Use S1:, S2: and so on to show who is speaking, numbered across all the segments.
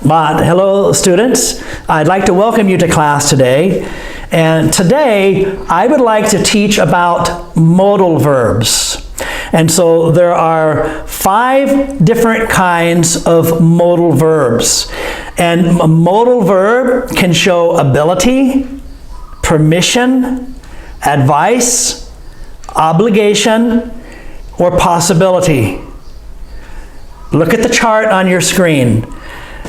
S1: But hello students, I'd like to welcome you to class today. And today I would like to teach about modal verbs. And so there are 5 different kinds of modal verbs. And a modal verb can show ability, permission, advice, obligation, or possibility. Look at the chart on your screen.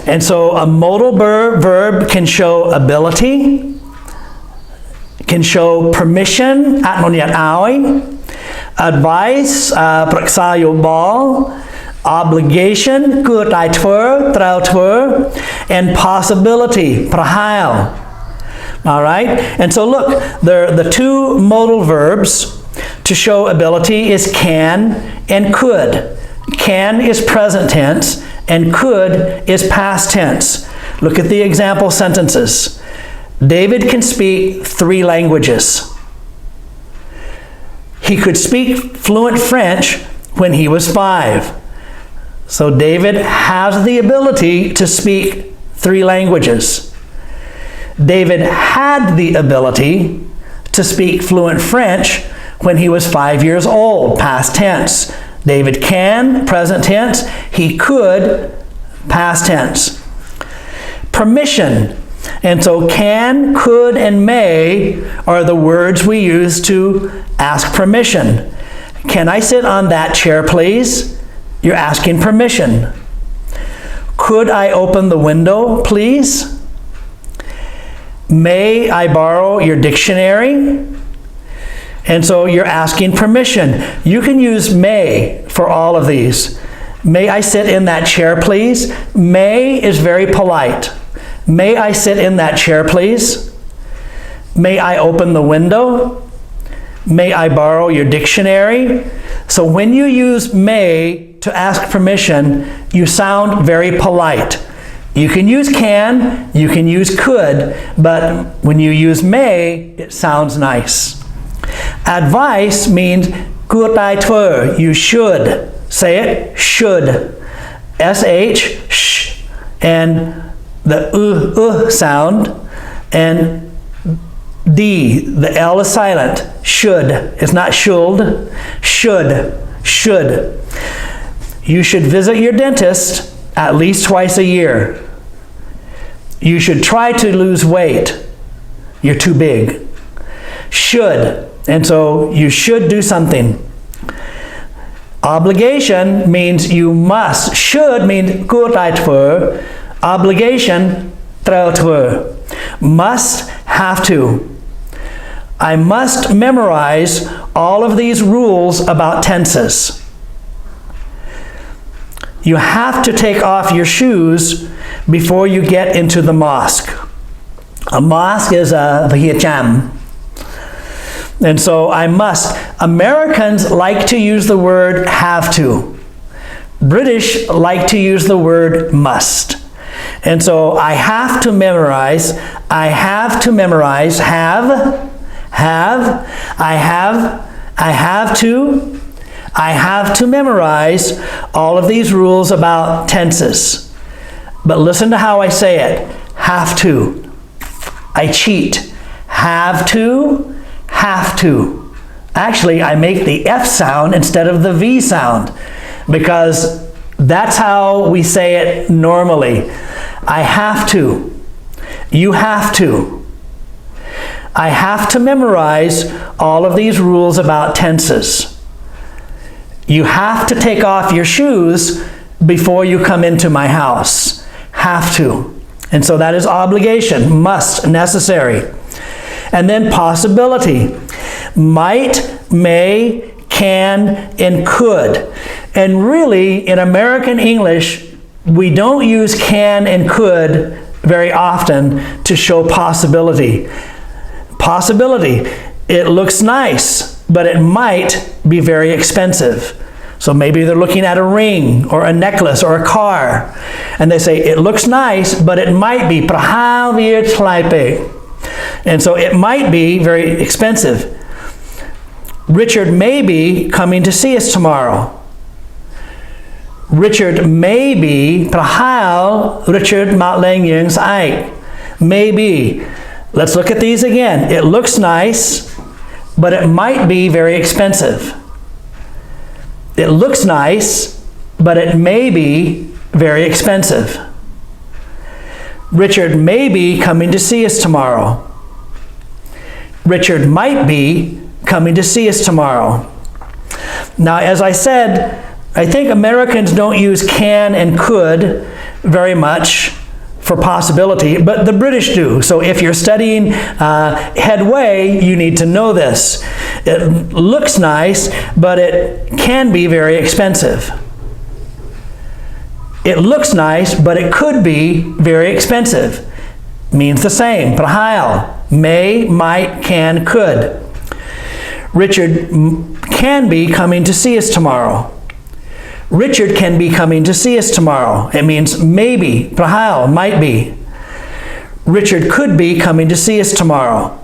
S1: And so a modal verb can show ability, can show permission, advice, obligation, and possibility, all right? And so look, the 2 modal verbs to show ability is can and could. Can is present tense and could is past tense. Look at the example sentences. David can speak 3 languages. He could speak fluent French when he was 5. So David has the ability to speak 3 languages. David had the ability to speak fluent French when he was 5 years old, past tense. David can, present tense. He could, past tense. Permission. And so can, could, and may are the words we use to ask permission. Can I sit on that chair, please? You're asking permission. Could I open the window, please? May I borrow your dictionary? And so you're asking permission. You can use may for all of these. May I sit in that chair, please? May is very polite. May I sit in that chair, please? May I open the window? May I borrow your dictionary? So when you use may to ask permission, you sound very polite. You can use can, you can use could, but when you use may, it sounds nice. Advice means you should. Say it, should. S-H, sh, and the sound, and D, the L is silent. Should. It's not should. Should. You should visit your dentist at least twice a year. You should try to lose weight. You're too big. Should. And so you should do something. Obligation means you must. Should means obligation, must, have to. I must memorize all of these rules about tenses. You have to take off your shoes before you get into the mosque. A mosque is a vihacham. And so I must. Americans like to use the word have to. British like to use the word must. And so I have to memorize, I have to memorize all of these rules about tenses. But listen to how I say it. Have to. I cheat. Have to. Actually, I make the F sound instead of the V sound because that's how we say it normally. I have to. You have to. I have to memorize all of these rules about tenses. You have to take off your shoes before you come into my house. Have to. And so that is obligation, must, necessary. And then possibility. Might, may, can, and could. And really, in American English, we don't use can and could very often to show possibility. Possibility. It looks nice, but it might be very expensive. So maybe they're looking at a ring or a necklace or a car, and they say, it looks nice, but it might be. And so it might be very expensive. Richard may be coming to see us tomorrow. Richard maybe prahal Richard matleng ai. Maybe. Let's look at these again. It looks nice, but it might be very expensive. It looks nice, but it may be very expensive. Richard may be coming to see us tomorrow. Richard might be coming to see us tomorrow. Now, as I said, I think Americans don't use can and could very much for possibility, but the British do. So if you're studying headway, you need to know this. It looks nice, but it can be very expensive. It looks nice, but it could be very expensive. Means the same. Prahal. May, might, can, could. Richard can be coming to see us tomorrow. Richard can be coming to see us tomorrow. It means maybe, prahal, might be. Richard could be coming to see us tomorrow.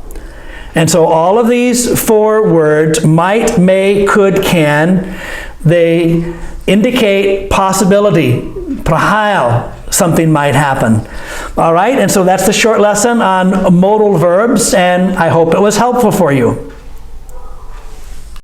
S1: And so all of these four words, might, may, could, can, they indicate possibility. Prahal, something might happen. All right, and so that's the short lesson on modal verbs, and I hope it was helpful for you.